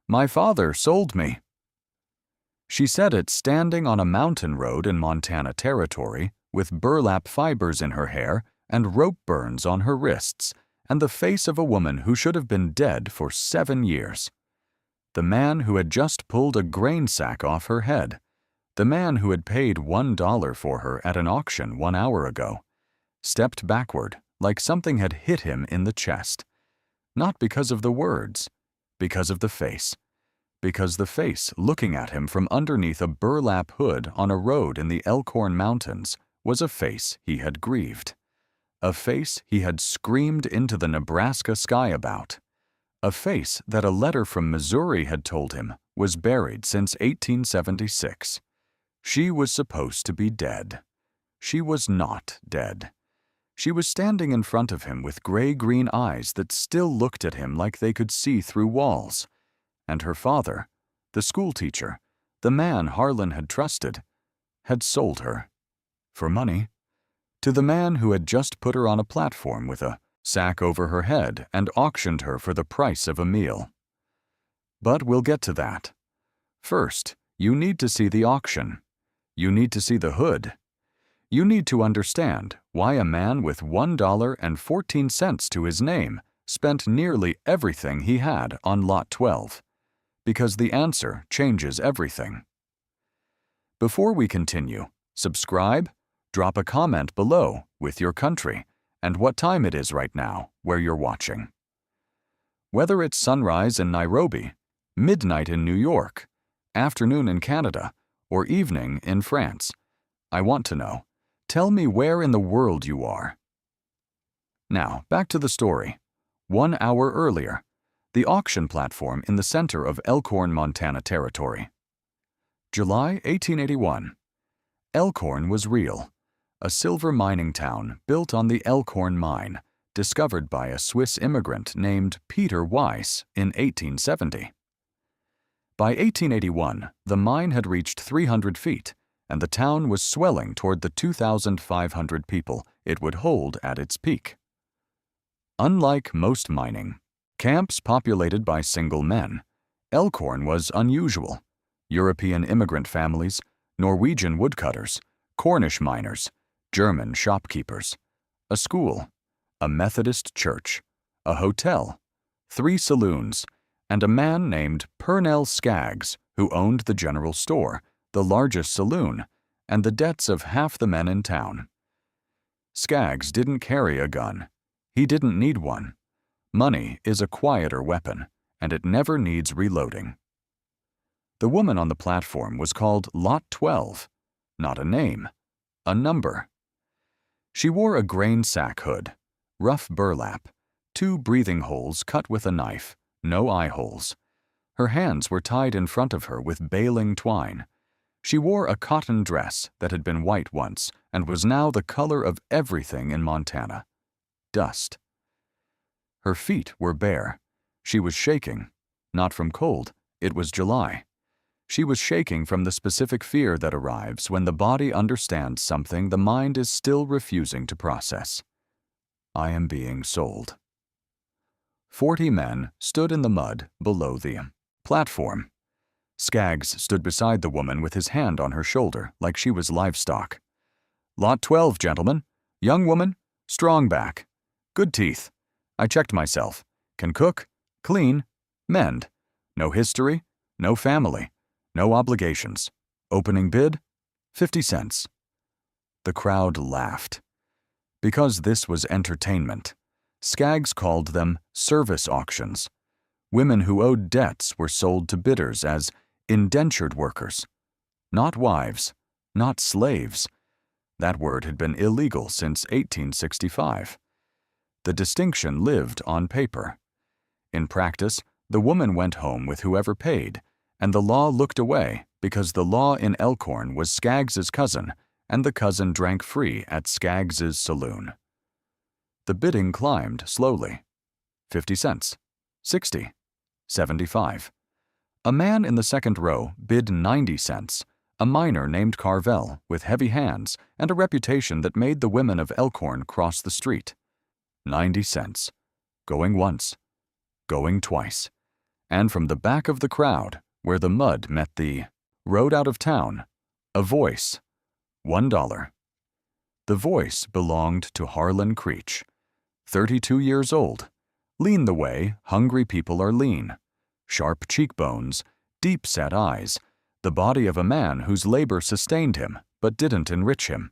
My father sold me." She said it standing on a mountain road in Montana Territory, with burlap fibers in her hair and rope burns on her wrists, and the face of a woman who should have been dead for 7 years. The man who had just pulled a grain sack off her head. The man who had paid $1 for her at an auction 1 hour ago, stepped backward like something had hit him in the chest. Not because of the words, because of the face. Because the face looking at him from underneath a burlap hood on a road in the Elkhorn Mountains was a face he had grieved. A face he had screamed into the Nebraska sky about. A face that a letter from Missouri had told him was buried since 1876. She was supposed to be dead. She was not dead. She was standing in front of him with gray-green eyes that still looked at him like they could see through walls. And her father, the schoolteacher, the man Harlan had trusted, had sold her. For money. To the man who had just put her on a platform with a sack over her head and auctioned her for the price of a meal. But we'll get to that. First, you need to see the auction. You need to see the hood. You need to understand why a man with $1.14 to his name spent nearly everything he had on Lot 12. Because the answer changes everything. Before we continue, subscribe, drop a comment below with your country and what time it is right now where you're watching. Whether it's sunrise in Nairobi, midnight in New York, afternoon in Canada, or evening in France, I want to know. Tell me where in the world you are. Now, back to the story. 1 hour earlier, the auction platform in the center of Elkhorn, Montana Territory. July 1881. Elkhorn was real. A silver mining town built on the Elkhorn mine, discovered by a Swiss immigrant named Peter Weiss in 1870. By 1881, the mine had reached 300 feet, and the town was swelling toward the 2,500 people it would hold at its peak. Unlike most mining camps populated by single men, Elkhorn was unusual. European immigrant families, Norwegian woodcutters, Cornish miners, German shopkeepers, a school, a Methodist church, a hotel, 3 saloons, and a man named Purnell Skaggs who owned the general store, the largest saloon, and the debts of half the men in town. Skaggs didn't carry a gun. He didn't need one. Money is a quieter weapon, and it never needs reloading. The woman on the platform was called Lot 12, not a name, a number. She wore a grain sack hood, rough burlap, 2 breathing holes cut with a knife, no eye holes. Her hands were tied in front of her with baling twine. She wore a cotton dress that had been white once and was now the color of everything in Montana. Dust. Her feet were bare. She was shaking. Not from cold. It was July. She was shaking from the specific fear that arrives when the body understands something the mind is still refusing to process. I am being sold. 40 men stood in the mud below the platform. Skaggs stood beside the woman with his hand on her shoulder like she was livestock. Lot 12, gentlemen. Young woman, strong back. Good teeth. I checked myself. Can cook, clean, mend. No history, no family, no obligations. Opening bid, 50 cents. The crowd laughed. Because this was entertainment, Skaggs called them service auctions. Women who owed debts were sold to bidders as indentured workers. Not wives, not slaves. That word had been illegal since 1865. The distinction lived on paper. In practice, the woman went home with whoever paid, and the law looked away because the law in Elkhorn was Skaggs's cousin, and the cousin drank free at Skaggs's saloon. The bidding climbed slowly. 50 cents, 60, 75. A man in the second row bid 90 cents, a miner named Carvel with heavy hands and a reputation that made the women of Elkhorn cross the street. 90 cents. Going once. Going twice. and from the back of the crowd, where the mud met the road out of town, a voice, $1. The voice belonged to Harlan Creech, 32 years old, lean the way hungry people are lean, sharp cheekbones, deep-set eyes, the body of a man whose labor sustained him but didn't enrich him.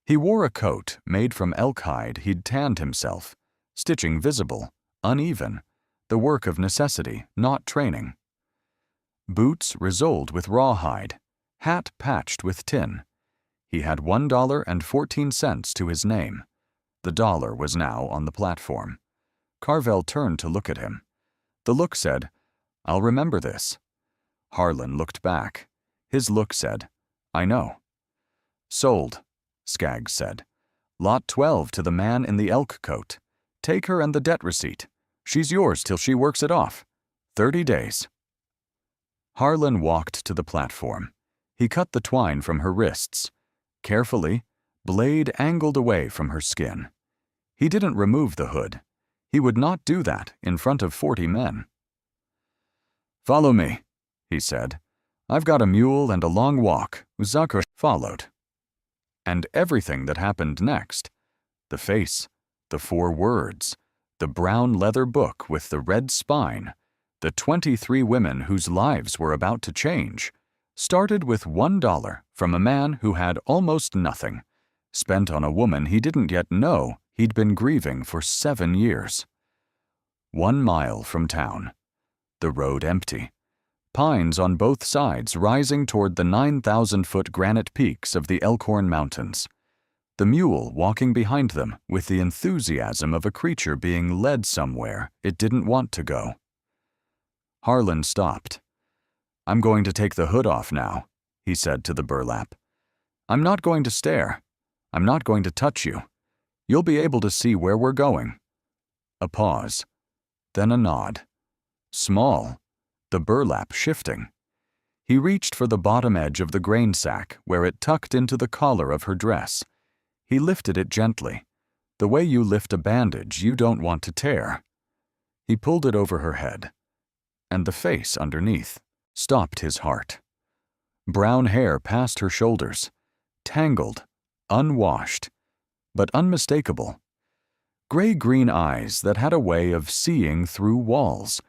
He wore a coat made from elk hide he'd tanned himself, stitching visible, uneven, the work of necessity, not training. Boots risoled with rawhide, hat patched with tin. He had $1.14 to his name. The dollar was now on the platform. Carvel turned to look at him. The look said, "I'll remember this." Harlan looked back. His look said, "I know." "Sold," Skaggs said. "Lot 12 to the man in the elk coat. Take her and the debt receipt. She's yours till she works it off. 30 days. Harlan walked to the platform. He cut the twine from her wrists. Carefully, blade angled away from her skin. He didn't remove the hood. He would not do that in front of 40 men. "Follow me," he said. "I've got a mule and a long walk." Zucker followed. And everything that happened next, the face, the 4 words, the brown leather book with the red spine, the 23 women whose lives were about to change, started with $1 from a man who had almost nothing, spent on a woman he didn't yet know he'd been grieving for 7 years. 1 mile from town. The road empty. Pines on both sides rising toward the 9,000-foot granite peaks of the Elkhorn Mountains. The mule walking behind them with the enthusiasm of a creature being led somewhere it didn't want to go. Harlan stopped. "I'm going to take the hood off now," he said to the burlap. "I'm not going to stare. I'm not going to touch you. You'll be able to see where we're going." A pause. Then a nod. Small. The burlap shifting. He reached for the bottom edge of the grain sack where it tucked into the collar of her dress. He lifted it gently, the way you lift a bandage you don't want to tear. He pulled it over her head, and the face underneath stopped his heart. Brown hair past her shoulders, tangled, unwashed, but unmistakable. Gray-green eyes that had a way of seeing through walls.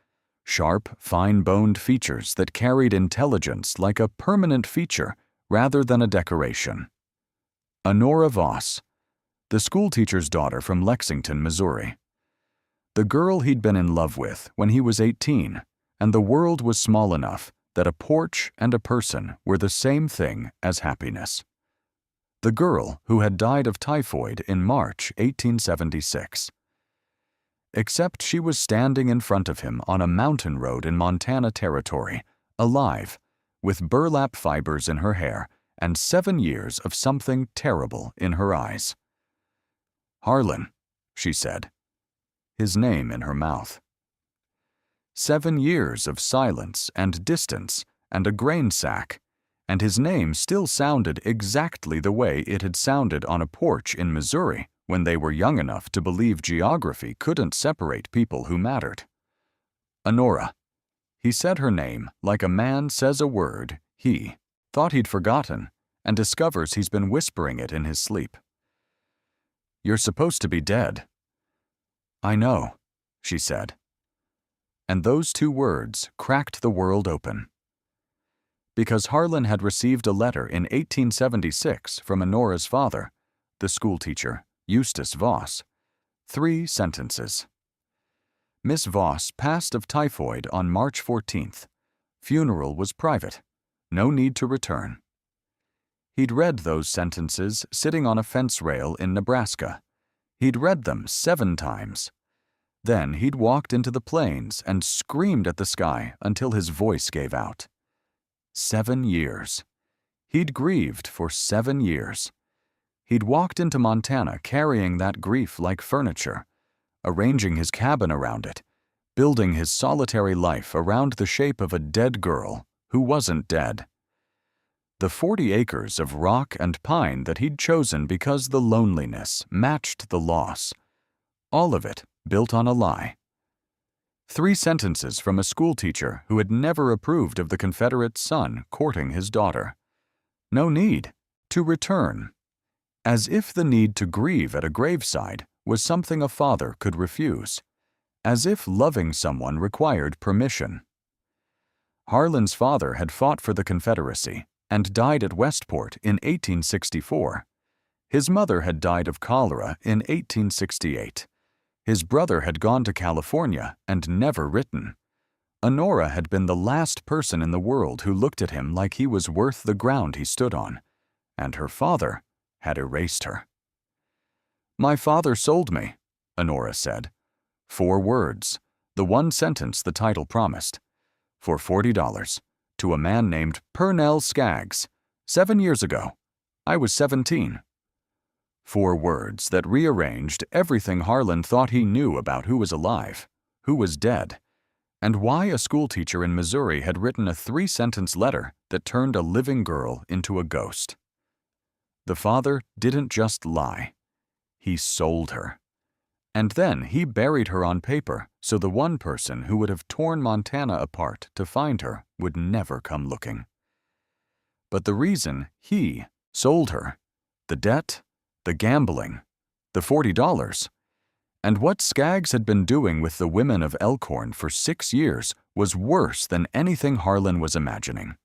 Sharp, fine-boned features that carried intelligence like a permanent feature rather than a decoration. Anora Voss, the schoolteacher's daughter from Lexington, Missouri. The girl he'd been in love with when he was 18, and the world was small enough that a porch and a person were the same thing as happiness. The girl who had died of typhoid in March 1876. Except she was standing in front of him on a mountain road in Montana Territory, alive, with burlap fibers in her hair and 7 years of something terrible in her eyes. "Harlan," she said, his name in her mouth. 7 years of silence and distance and a grain sack, and his name still sounded exactly the way it had sounded on a porch in Missouri when they were young enough to believe geography couldn't separate people who mattered. Anora. He said her name like a man says a word he thought he'd forgotten and discovers he's been whispering it in his sleep. "You're supposed to be dead." "I know," she said. And those 2 words cracked the world open. Because Harlan had received a letter in 1876 from Anora's father, the schoolteacher, Eustace Voss. 3 sentences. Miss Voss passed of typhoid on March 14th. Funeral was private. No need to return. He'd read those sentences sitting on a fence rail in Nebraska. He'd read them 7 times. Then he'd walked into the plains and screamed at the sky until his voice gave out. 7 years. He'd grieved for 7 years. He'd walked into Montana carrying that grief like furniture, arranging his cabin around it, building his solitary life around the shape of a dead girl who wasn't dead. The 40 acres of rock and pine that he'd chosen because the loneliness matched the loss. All of it built on a lie. 3 sentences from a schoolteacher who had never approved of the Confederate son courting his daughter. No need to return. As if the need to grieve at a graveside was something a father could refuse. As if loving someone required permission. Harlan's father had fought for the Confederacy and died at Westport in 1864. His mother had died of cholera in 1868. His brother had gone to California and never written. Anora had been the last person in the world who looked at him like he was worth the ground he stood on, and her father had erased her. "My father sold me," Anora said. 4 words, the one sentence the title promised, for $40, to a man named Purnell Skaggs, 7 years ago. I was 17. 4 words that rearranged everything Harlan thought he knew about who was alive, who was dead, and why a schoolteacher in Missouri had written a 3-sentence letter that turned a living girl into a ghost. The father didn't just lie. He sold her. And then he buried her on paper so the one person who would have torn Montana apart to find her would never come looking. But the reason he sold her, the debt, the gambling, the $40, and what Skaggs had been doing with the women of Elkhorn for 6 years was worse than anything Harlan was imagining.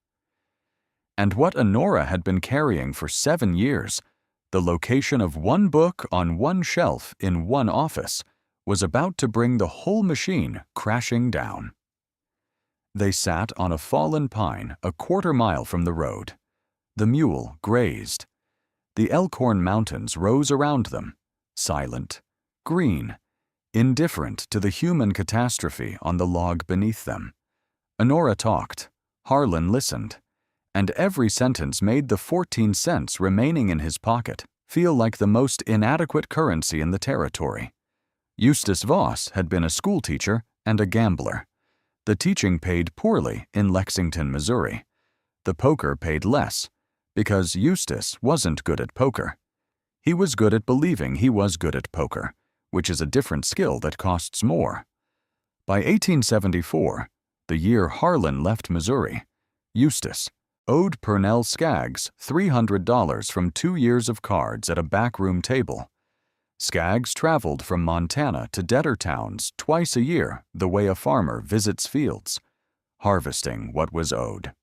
And what Anora had been carrying for 7 years, the location of 1 book on 1 shelf in 1 office, was about to bring the whole machine crashing down. They sat on a fallen pine a quarter-mile from the road. The mule grazed. The Elkhorn Mountains rose around them, silent, green, indifferent to the human catastrophe on the log beneath them. Anora talked. Harlan listened. And every sentence made the 14 cents remaining in his pocket feel like the most inadequate currency in the territory. Eustace Voss had been a schoolteacher and a gambler. The teaching paid poorly in Lexington, Missouri. The poker paid less, because Eustace wasn't good at poker. He was good at believing he was good at poker, which is a different skill that costs more. By 1874, the year Harlan left Missouri, Eustace owed Purnell Skaggs $300 from 2 years of cards at a backroom table. Skaggs traveled from Montana to debtor towns twice a year the way a farmer visits fields, harvesting what was owed.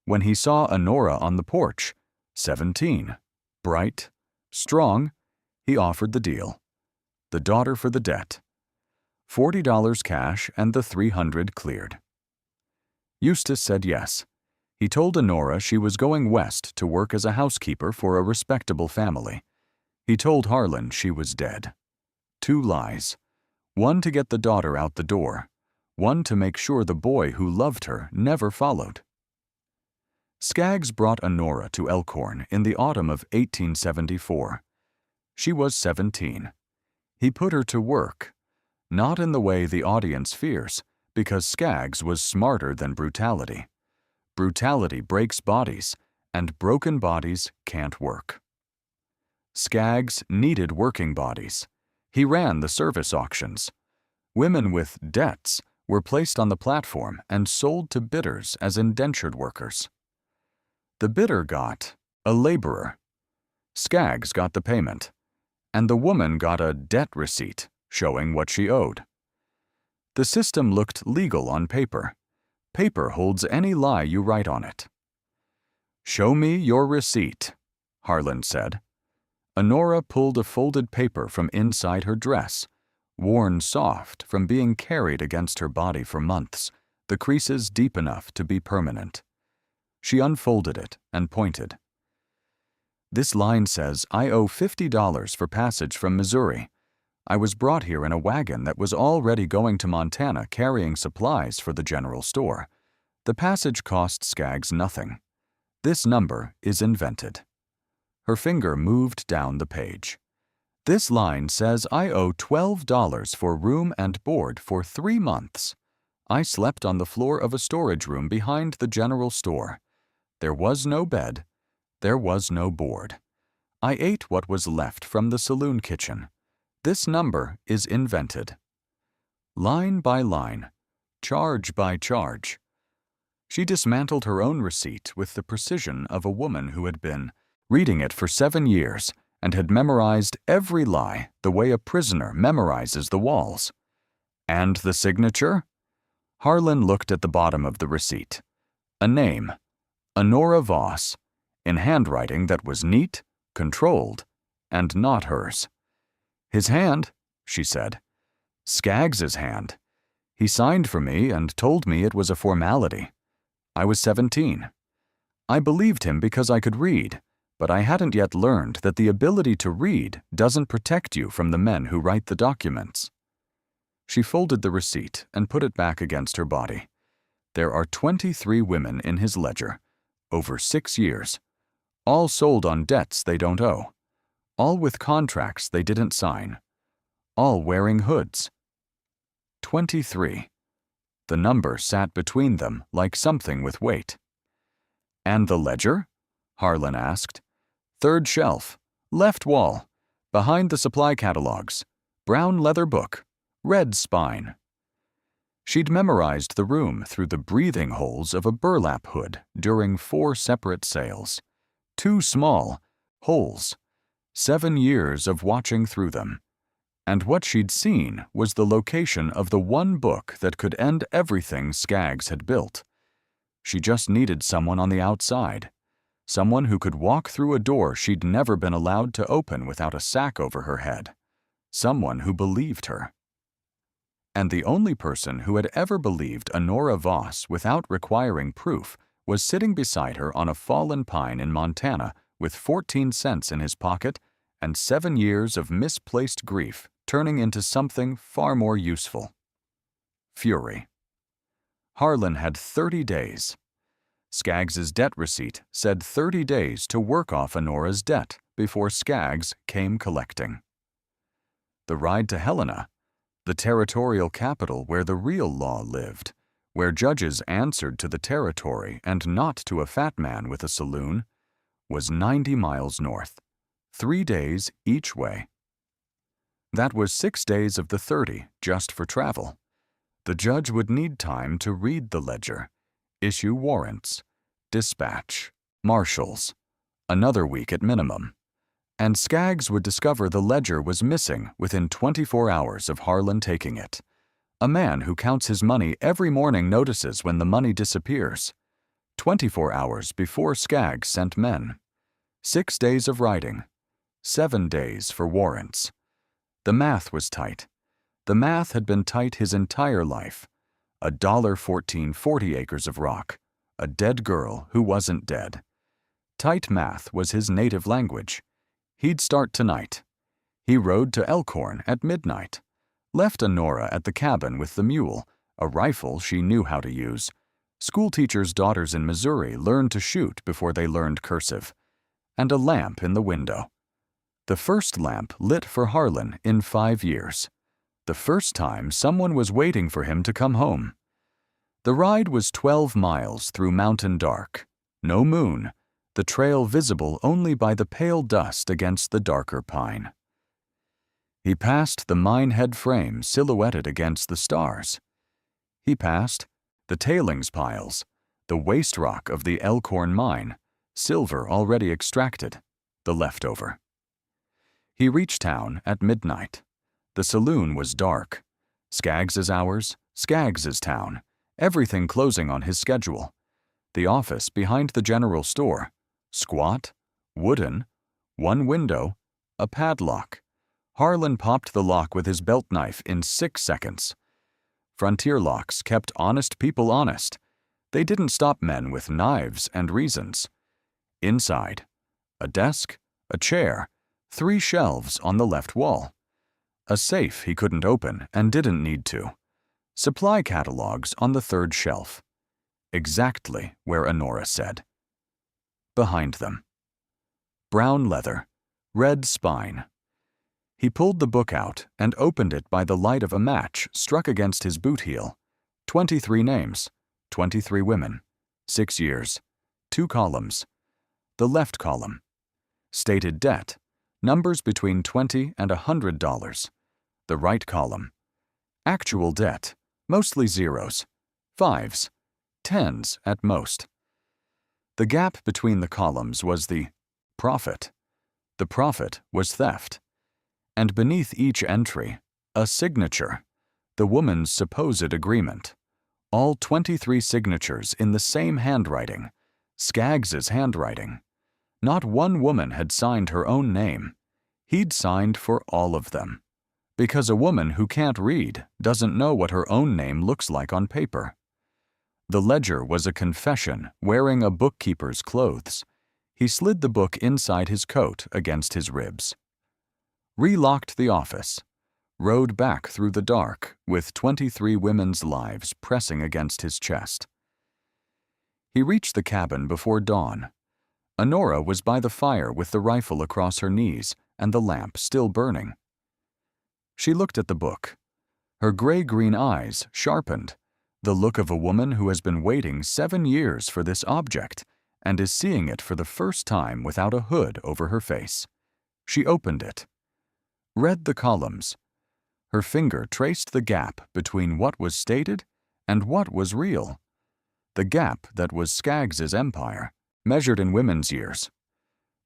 When he saw Anora on the porch, 17, bright, strong, he offered the deal. The daughter for the debt. $40 cash and the $300 cleared. Eustace said yes. He told Anora she was going west to work as a housekeeper for a respectable family. He told Harlan she was dead. 2 lies. 1 to get the daughter out the door. 1 to make sure the boy who loved her never followed. Skaggs brought Anora to Elkhorn in the autumn of 1874. She was 17. He put her to work, not in the way the audience fears, because Skaggs was smarter than brutality. Brutality breaks bodies, and broken bodies can't work. Skaggs needed working bodies. He ran the service auctions. Women with debts were placed on the platform and sold to bidders as indentured workers. The bidder got a laborer. Skaggs got the payment, and the woman got a debt receipt showing what she owed. The system looked legal on paper. Paper holds any lie you write on it. "Show me your receipt," Harlan said. Anora pulled a folded paper from inside her dress, worn soft from being carried against her body for months, the creases deep enough to be permanent. She unfolded it and pointed. "This line says I owe $50 for passage from Missouri. I was brought here in a wagon that was already going to Montana carrying supplies for the general store. The passage cost Skaggs nothing. This number is invented." Her finger moved down the page. "This line says I owe $12 for room and board for 3 months. I slept on the floor of a storage room behind the general store. There was no bed. There was no board. I ate what was left from the saloon kitchen. This number is invented." line by line, charge by charge. She dismantled her own receipt with the precision of a woman who had been reading it for 7 years and had memorized every lie the way a prisoner memorizes the walls. And the signature? Harlan looked at the bottom of the receipt. A name, Anora Voss, in handwriting that was neat, controlled, and not hers. His hand, she said. Skaggs's hand. He signed for me and told me it was a formality. I was 17. I believed him because I could read, but I hadn't yet learned that the ability to read doesn't protect you from the men who write the documents. She folded the receipt and put it back against her body. There are 23 women in his ledger, over 6 years, all sold on debts they don't owe, all with contracts they didn't sign, all wearing hoods. 23. The number sat between them like something with weight. And the ledger? Harlan asked. 3rd shelf, left wall, behind the supply catalogs, brown leather book, red spine. She'd memorized the room through the breathing holes of a burlap hood during 4 separate sales. 2 small holes, 7 years of watching through them. And what she'd seen was the location of the one book that could end everything Skaggs had built. She just needed someone on the outside, someone who could walk through a door she'd never been allowed to open without a sack over her head, someone who believed her. And the only person who had ever believed Anora Voss without requiring proof was sitting beside her on a fallen pine in Montana with 14 cents in his pocket and 7 years of misplaced grief turning into something far more useful. Fury. Harlan had 30 days. Skaggs's debt receipt said 30 days to work off Anora's debt before Skaggs came collecting. The ride to Helena, the territorial capital where the real law lived, where judges answered to the territory and not to a fat man with a saloon, was 90 miles north, 3 days each way. That was 6 days of the 30 just for travel. The judge would need time to read the ledger, issue warrants, dispatch, marshals, another week at minimum. And Skaggs would discover the ledger was missing within 24 hours of Harlan taking it. A man who counts his money every morning notices when the money disappears. 24 hours before Skaggs sent men. 6 days of writing. 7 days for warrants. The math was tight. The math had been tight his entire life. $1.14 40 acres of rock. A dead girl who wasn't dead. Tight math was his native language. He'd start tonight. He rode to Elkhorn at midnight. Left Anora at the cabin with the mule, a rifle she knew how to use. Schoolteachers' daughters in Missouri learned to shoot before they learned cursive. And a lamp in the window. The first lamp lit for Harlan in 5 years. The first time someone was waiting for him to come home. The ride was 12 miles through mountain dark. No moon, the trail visible only by the pale dust against the darker pine. He passed the mine-head frame silhouetted against the stars. He passed the tailings piles, the waste rock of the Elkhorn mine, silver already extracted, the leftover. He reached town at midnight. The saloon was dark. Skaggs's hours, Skaggs's town, everything closing on his schedule. The office behind the general store, squat, wooden, one window, a padlock. Harlan popped the lock with his belt knife in 6 seconds. Frontier locks kept honest people honest. They didn't stop men with knives and reasons. Inside, a desk, a chair, 3 shelves on the left wall. A safe he couldn't open and didn't need to. Supply catalogs on the 3rd shelf. Exactly where Anora said. Behind them. Brown leather, red spine. He pulled the book out and opened it by the light of a match struck against his boot heel. 23 names, 23 women, 6 years, 2 columns. The left column. Stated debt, numbers between $20 and $100. The right column. Actual debt, mostly zeros, fives, tens at most. The gap between the columns was the profit. The profit was theft. And beneath each entry, a signature, the woman's supposed agreement. All 23 signatures in the same handwriting, Skaggs's handwriting. Not one woman had signed her own name. He'd signed for all of them. Because a woman who can't read doesn't know what her own name looks like on paper. The ledger was a confession wearing a bookkeeper's clothes. He slid the book inside his coat against his ribs. Relocked the office. Rode back through the dark with 23 women's lives pressing against his chest. He reached the cabin before dawn. Anora was by the fire with the rifle across her knees and the lamp still burning. She looked at the book. Her gray-green eyes sharpened, the look of a woman who has been waiting 7 years for this object and is seeing it for the first time without a hood over her face. She opened it. Read the columns. Her finger traced the gap between what was stated and what was real. The gap that was Skaggs's empire, measured in women's years.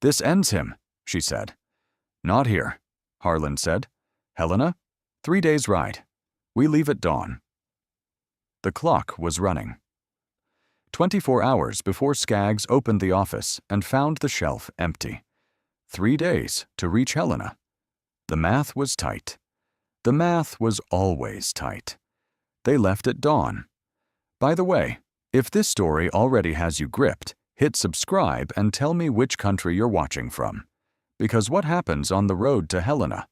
"This ends him," she said. "Not here," Harlan said. "Helena, 3 days' ride. We leave at dawn." The clock was running. 24 hours before Skaggs opened the office and found the shelf empty. 3 days to reach Helena. The math was tight. The math was always tight. They left at dawn. By the way, if this story already has you gripped, hit subscribe and tell me which country you're watching from. Because what happens on the road to Helena,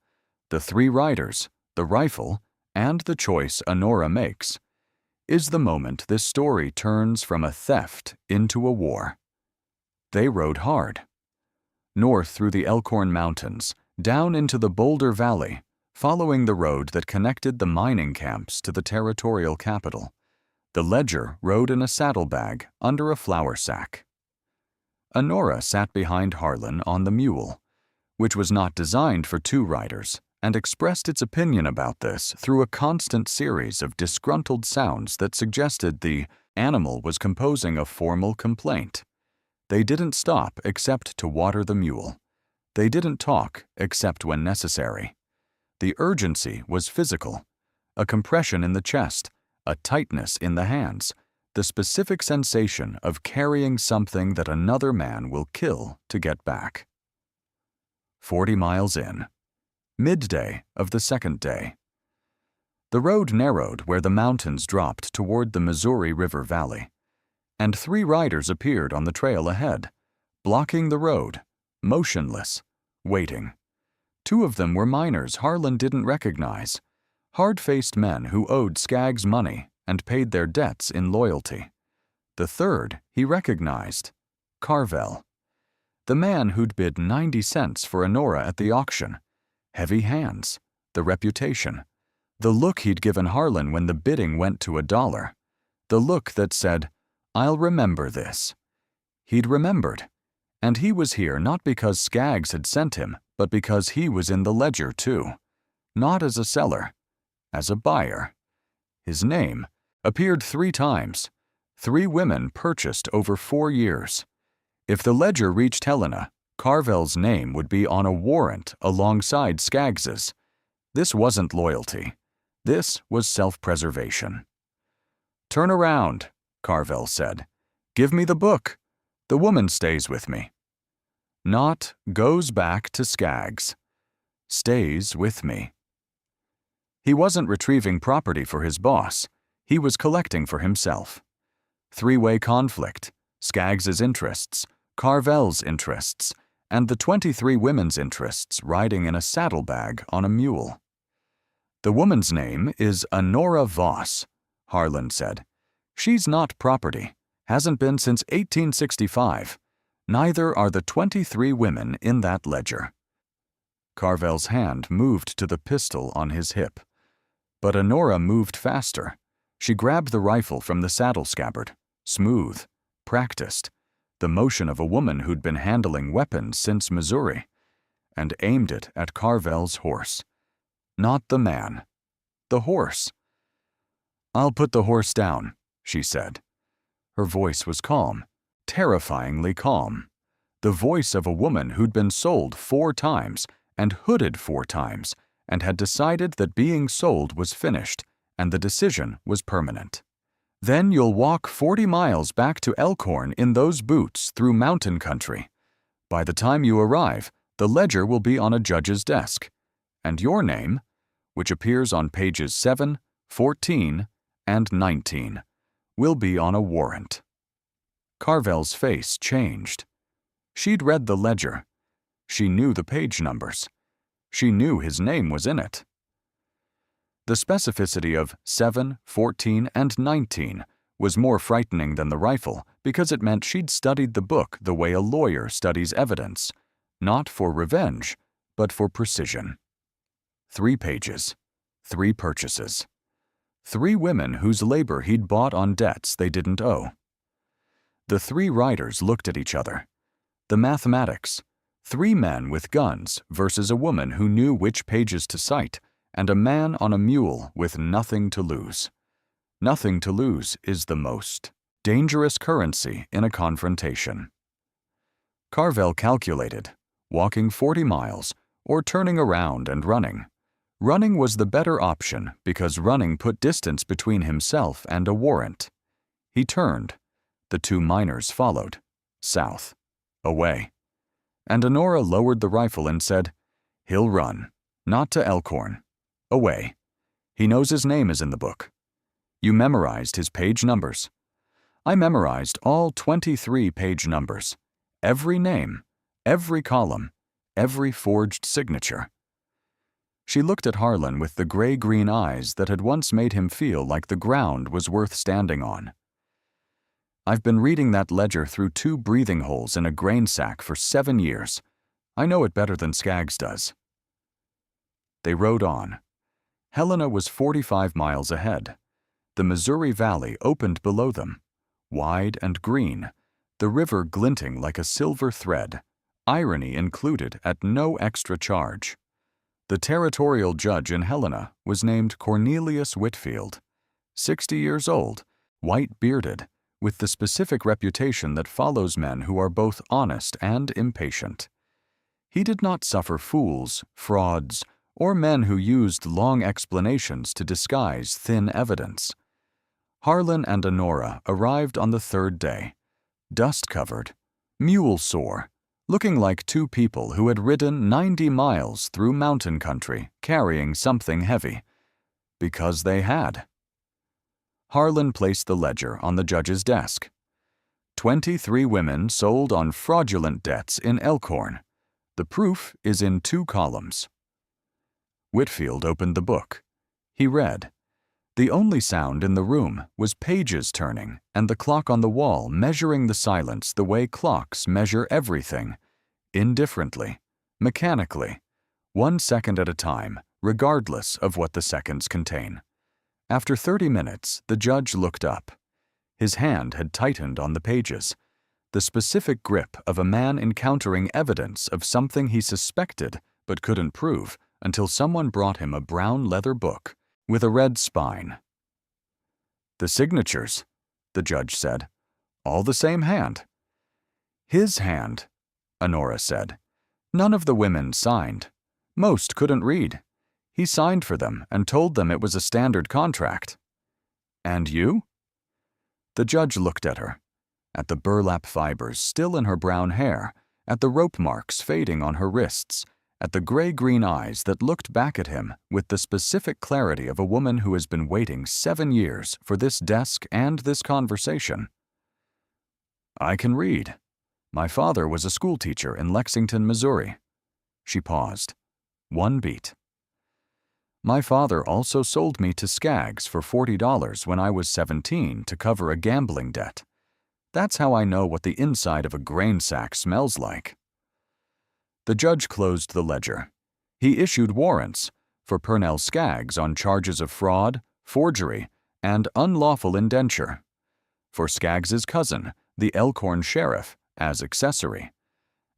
the 3 riders, the rifle, and the choice Anora makes, is the moment this story turns from a theft into a war. They rode hard. North through the Elkhorn Mountains, down into the Boulder Valley, following the road that connected the mining camps to the territorial capital. The ledger rode in a saddlebag under a flour sack. Anora sat behind Harlan on the mule, which was not designed for 2 riders, and expressed its opinion about this through a constant series of disgruntled sounds that suggested the animal was composing a formal complaint. They didn't stop except to water the mule. They didn't talk except when necessary. The urgency was physical, a compression in the chest, a tightness in the hands, the specific sensation of carrying something that another man will kill to get back. 40 miles in. Midday of the second day. The road narrowed where the mountains dropped toward the Missouri River Valley, and 3 riders appeared on the trail ahead, blocking the road, motionless, waiting. 2 of them were miners Harlan didn't recognize, hard-faced men who owed Skaggs money and paid their debts in loyalty. The third he recognized, Carvel, the man who'd bid 90 cents for Anora at the auction. Heavy hands, the reputation, the look he'd given Harlan when the bidding went to $1, the look that said, "I'll remember this." He'd remembered, and he was here not because Skaggs had sent him, but because he was in the ledger too. Not as a seller, as a buyer. His name appeared 3 times. 3 women purchased over 4 years. If the ledger reached Helena, Carvel's name would be on a warrant alongside Skaggs's. This wasn't loyalty. This was self-preservation. "Turn around," Carvel said. "Give me the book. The woman stays with me." Not goes back to Skaggs. Stays with me. He wasn't retrieving property for his boss. He was collecting for himself. 3-way conflict, Skaggs's interests, Carvel's interests, and the 23 women's interests riding in a saddlebag on a mule. "The woman's name is Anora Voss," Harlan said. "She's not property, hasn't been since 1865. Neither are the 23 women in that ledger." Carvel's hand moved to the pistol on his hip. But Anora moved faster. She grabbed the rifle from the saddle scabbard, smooth, practiced, the motion of a woman who'd been handling weapons since Missouri, and aimed it at Carvel's horse. Not the man, the horse. "I'll put the horse down," she said. Her voice was calm, terrifyingly calm. The voice of a woman who'd been sold 4 times and hooded 4 times and had decided that being sold was finished and the decision was permanent. "Then you'll walk 40 miles back to Elkhorn in those boots through mountain country. By the time you arrive, the ledger will be on a judge's desk, and your name, which appears on pages 7, 14, and 19, will be on a warrant." Carvel's face changed. She'd read the ledger. She knew the page numbers. She knew his name was in it. The specificity of 7, 14, and 19 was more frightening than the rifle because it meant she'd studied the book the way a lawyer studies evidence, not for revenge, but for precision. 3 pages, 3 purchases. 3 women whose labor he'd bought on debts they didn't owe. The 3 writers looked at each other. The mathematics, 3 men with guns versus a woman who knew which pages to cite, and a man on a mule with nothing to lose. Nothing to lose is the most dangerous currency in a confrontation. Carvel calculated, walking 40 miles or turning around and running. Running was the better option because running put distance between himself and a warrant. He turned. The 2 miners followed. South. Away. And Anora lowered the rifle and said, "He'll run. Not to Elkhorn. Away. He knows his name is in the book. You memorized his page numbers." "I memorized all 23 page numbers. Every name, every column, every forged signature." She looked at Harlan with the gray-green eyes that had once made him feel like the ground was worth standing on. "I've been reading that ledger through 2 breathing holes in a grain sack for 7 years. I know it better than Skaggs does." They rode on. Helena was 45 miles ahead. The Missouri Valley opened below them, wide and green, the river glinting like a silver thread, irony included at no extra charge. The territorial judge in Helena was named Cornelius Whitfield, 60 years old, white-bearded, with the specific reputation that follows men who are both honest and impatient. He did not suffer fools, frauds, or men who used long explanations to disguise thin evidence. Harlan and Anora arrived on the 3rd day, dust-covered, mule-sore, looking like 2 people who had ridden 90 miles through mountain country carrying something heavy. Because they had. Harlan placed the ledger on the judge's desk. 23 women sold on fraudulent debts in Elkhorn. The proof is in 2 columns. Whitfield opened the book. He read. The only sound in the room was pages turning and the clock on the wall measuring the silence the way clocks measure everything, indifferently, mechanically, 1 second at a time, regardless of what the seconds contain. After 30 minutes, the judge looked up. His hand had tightened on the pages, the specific grip of a man encountering evidence of something he suspected but couldn't prove until someone brought him a brown leather book with a red spine. "The signatures," the judge said. "All the same hand." "His hand," Anora said. "None of the women signed. Most couldn't read. He signed for them and told them it was a standard contract." "And you?" The judge looked at her, at the burlap fibers still in her brown hair, at the rope marks fading on her wrists, at the gray-green eyes that looked back at him with the specific clarity of a woman who has been waiting 7 years for this desk and this conversation. "I can read. My father was a schoolteacher in Lexington, Missouri." She paused. 1 beat. "My father also sold me to Skaggs for $40 when I was 17 to cover a gambling debt. That's how I know what the inside of a grain sack smells like." The judge closed the ledger. He issued warrants for Purnell Skaggs on charges of fraud, forgery, and unlawful indenture. For Skaggs's cousin, the Elkhorn sheriff, as accessory.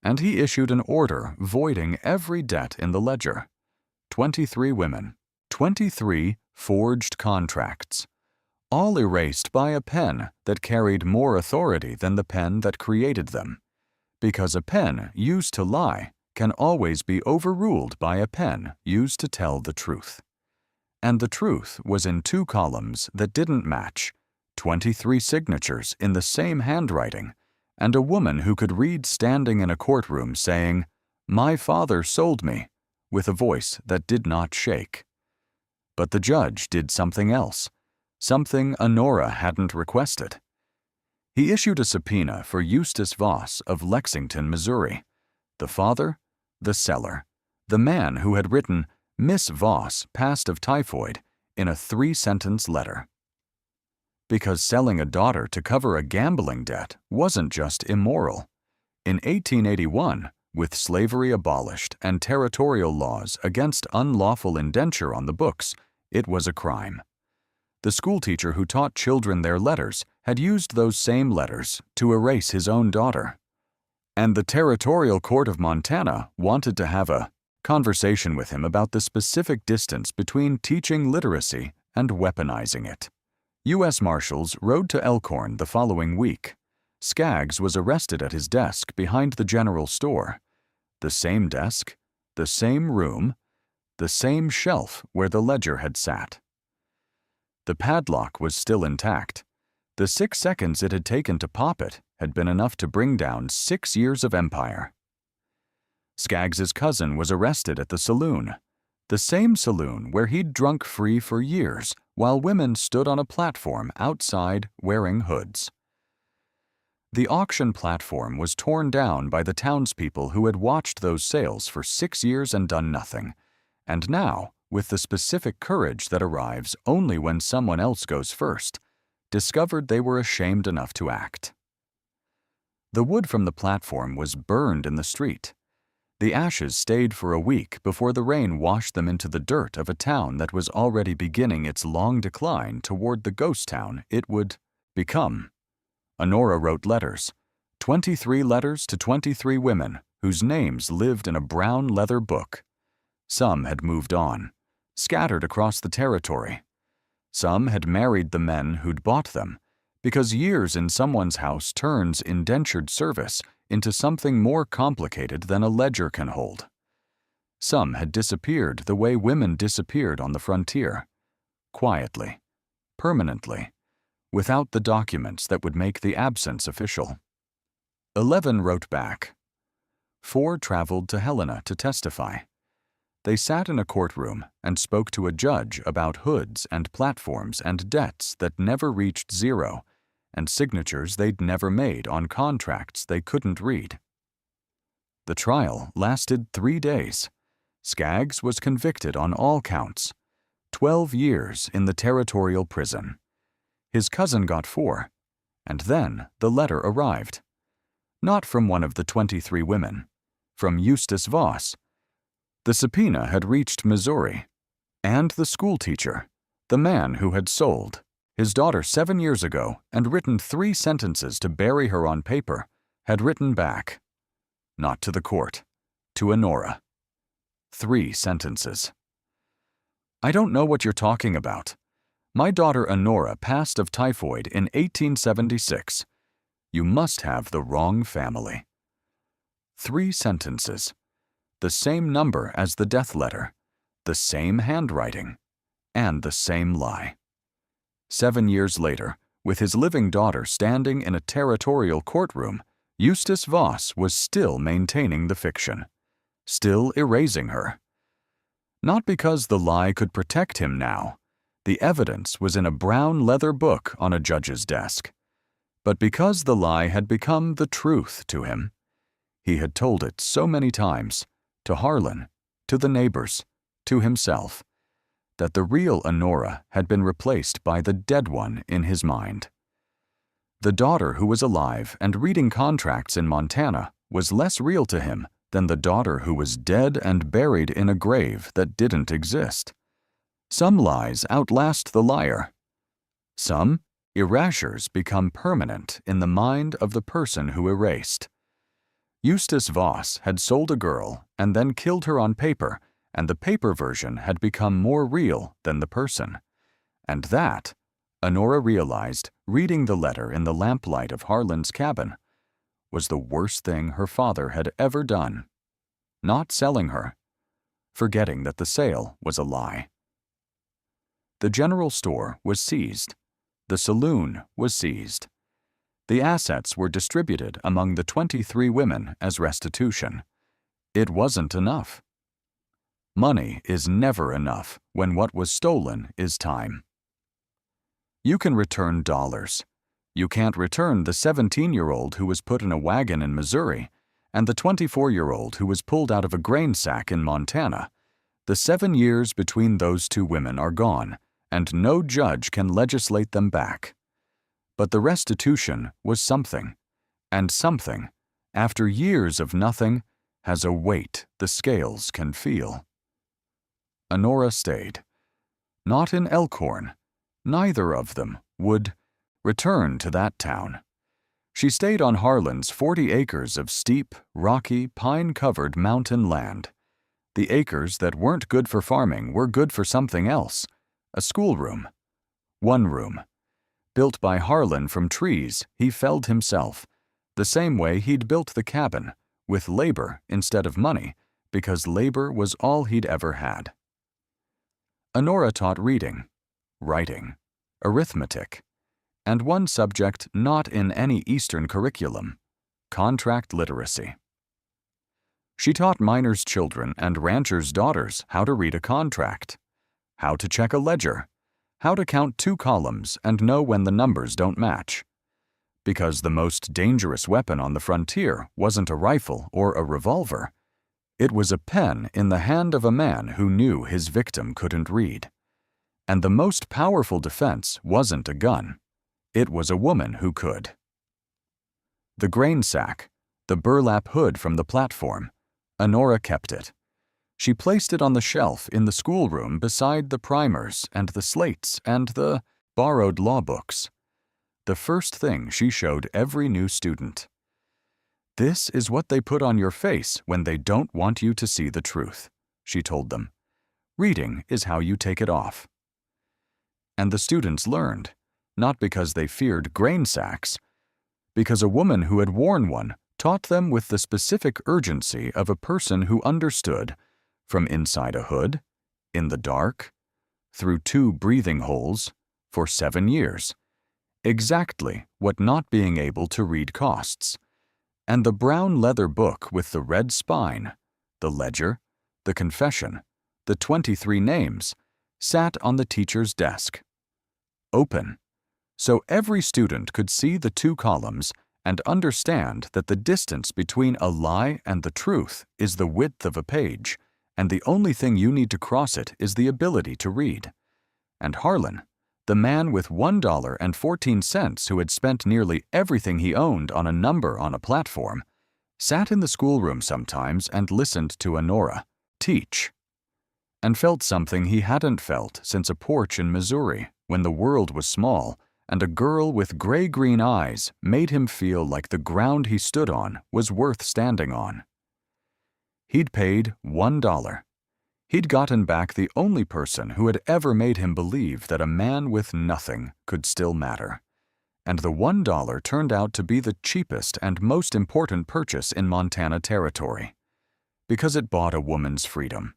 And he issued an order voiding every debt in the ledger. 23 women, 23 forged contracts, all erased by a pen that carried more authority than the pen that created them, because a pen used to lie can always be overruled by a pen used to tell the truth. And the truth was in 2 columns that didn't match, 23 signatures in the same handwriting, and a woman who could read standing in a courtroom saying, "My father sold me," with a voice that did not shake. But the judge did something else, something Anora hadn't requested. He issued a subpoena for Eustace Voss of Lexington, Missouri, the father, the seller, the man who had written "Miss Voss passed of typhoid" in a 3-sentence letter. Because selling a daughter to cover a gambling debt wasn't just immoral. In 1881, with slavery abolished and territorial laws against unlawful indenture on the books, it was a crime. The schoolteacher who taught children their letters had used those same letters to erase his own daughter. And the Territorial Court of Montana wanted to have a conversation with him about the specific distance between teaching literacy and weaponizing it. U.S. Marshals rode to Elkhorn the following week. Skaggs was arrested at his desk behind the general store. The same desk, the same room, the same shelf where the ledger had sat. The padlock was still intact. The 6 seconds it had taken to pop it had been enough to bring down 6 years of empire. Skaggs's cousin was arrested at the saloon, the same saloon where he'd drunk free for years while women stood on a platform outside wearing hoods. The auction platform was torn down by the townspeople who had watched those sales for 6 years and done nothing, and now, with the specific courage that arrives only when someone else goes first, discovered they were ashamed enough to act. The wood from the platform was burned in the street. The ashes stayed for a week before the rain washed them into the dirt of a town that was already beginning its long decline toward the ghost town it would become. Anora wrote letters, 23 letters to 23 women whose names lived in a brown leather book. Some had moved on, scattered across the territory. Some had married the men who'd bought them, because years in someone's house turns indentured service into something more complicated than a ledger can hold. Some had disappeared the way women disappeared on the frontier, quietly, permanently, without the documents that would make the absence official. 11 wrote back. 4 traveled to Helena to testify. They sat in a courtroom and spoke to a judge about hoods and platforms and debts that never reached zero, and signatures they'd never made on contracts they couldn't read. The trial lasted 3 days. Skaggs was convicted on all counts. 12 years in the territorial prison. His cousin got 4, and then the letter arrived. Not from one of the 23 women, from Eustace Voss. The subpoena had reached Missouri, and the schoolteacher, the man who had sold his daughter 7 years ago and written 3 sentences to bury her on paper, had written back. Not to the court, to Anora. 3 sentences. "I don't know what you're talking about. My daughter Anora passed of typhoid in 1876. You must have the wrong family." 3 sentences. The same number as the death letter, the same handwriting, and the same lie. 7 years later, with his living daughter standing in a territorial courtroom, Eustace Voss was still maintaining the fiction, still erasing her. Not because the lie could protect him now. The evidence was in a brown leather book on a judge's desk. But because the lie had become the truth to him. He had told it so many times, to Harlan, to the neighbors, to himself, that the real Anora had been replaced by the dead one in his mind. The daughter who was alive and reading contracts in Montana was less real to him than the daughter who was dead and buried in a grave that didn't exist. Some lies outlast the liar. Some erasures become permanent in the mind of the person who erased. Eustace Voss had sold a girl and then killed her on paper, and the paper version had become more real than the person. And that, Anora realized, reading the letter in the lamplight of Harlan's cabin, was the worst thing her father had ever done. Not selling her, forgetting that the sale was a lie. The general store was seized. The saloon was seized. The assets were distributed among the 23 women as restitution. It wasn't enough. Money is never enough when what was stolen is time. You can return dollars. You can't return the 17-year-old who was put in a wagon in Missouri and the 24-year-old who was pulled out of a grain sack in Montana. The 7 years between those two women are gone, and no judge can legislate them back. But the restitution was something, and something, after years of nothing, has a weight the scales can feel. Anora stayed. Not in Elkhorn. Neither of them would return to that town. She stayed on Harlan's 40 acres of steep, rocky, pine-covered mountain land. The acres that weren't good for farming were good for something else, a schoolroom. One room. Built by Harlan from trees he felled himself, the same way he'd built the cabin, with labor instead of money, because labor was all he'd ever had. Anora taught reading, writing, arithmetic, and one subject not in any Eastern curriculum, contract literacy. She taught miners' children and ranchers' daughters how to read a contract, how to check a ledger, how to count 2 columns and know when the numbers don't match. Because the most dangerous weapon on the frontier wasn't a rifle or a revolver. It was a pen in the hand of a man who knew his victim couldn't read. And the most powerful defense wasn't a gun. It was a woman who could. The grain sack, the burlap hood from the platform, Anora kept it. She placed it on the shelf in the schoolroom beside the primers and the slates and the borrowed law books. The first thing she showed every new student. This is what they put on your face when they don't want you to see the truth, she told them. Reading is how you take it off. And the students learned, not because they feared grain sacks, because a woman who had worn one taught them with the specific urgency of a person who understood, from inside a hood, in the dark, through 2 breathing holes, for 7 years, exactly what not being able to read costs. And the brown leather book with the red spine, the ledger, the confession, the 23 names, sat on the teacher's desk. Open, so every student could see the 2 columns and understand that the distance between a lie and the truth is the width of a page, and the only thing you need to cross it is the ability to read. And Harlan, the man with $1.14 who had spent nearly everything he owned on a number on a platform, sat in the schoolroom sometimes and listened to Anora teach, and felt something he hadn't felt since a porch in Missouri when the world was small and a girl with gray-green eyes made him feel like the ground he stood on was worth standing on. He'd paid $1. He'd gotten back the only person who had ever made him believe that a man with nothing could still matter. And the $1 turned out to be the cheapest and most important purchase in Montana territory, because it bought a woman's freedom.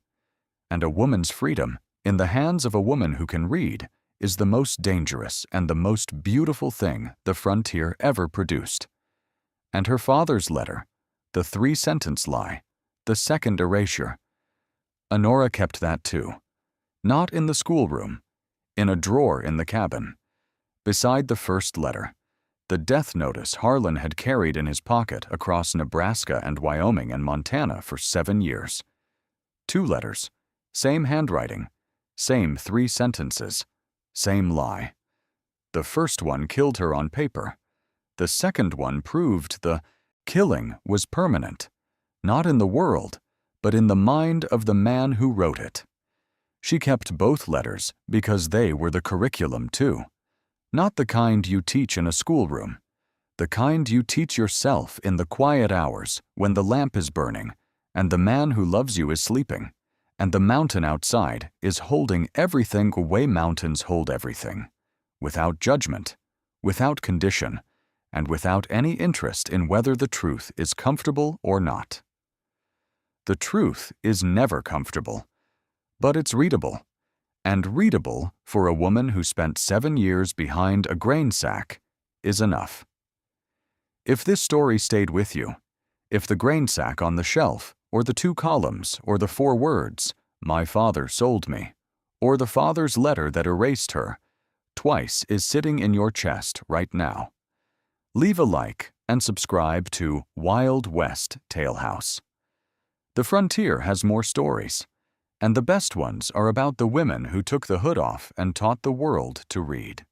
And a woman's freedom, in the hands of a woman who can read, is the most dangerous and the most beautiful thing the frontier ever produced. And her father's letter, the 3-sentence lie, the second erasure. Anora kept that too. Not in the schoolroom, in a drawer in the cabin. Beside the first letter, the death notice Harlan had carried in his pocket across Nebraska and Wyoming and Montana for 7 years. 2 letters, same handwriting, same 3 sentences, same lie. The first one killed her on paper. The second one proved the killing was permanent, not in the world, but in the mind of the man who wrote it. She kept both letters because they were the curriculum too. Not the kind you teach in a schoolroom, the kind you teach yourself in the quiet hours when the lamp is burning and the man who loves you is sleeping, and the mountain outside is holding everything the way mountains hold everything, without judgment, without condition, and without any interest in whether the truth is comfortable or not. The truth is never comfortable, but it's readable, and readable for a woman who spent 7 years behind a grain sack is enough. If this story stayed with you, if the grain sack on the shelf, or the 2 columns, or the 4 words, "My father sold me," or the father's letter that erased her, twice is sitting in your chest right now, leave a like and subscribe to Wild West Talehouse. The frontier has more stories, and the best ones are about the women who took the hood off and taught the world to read.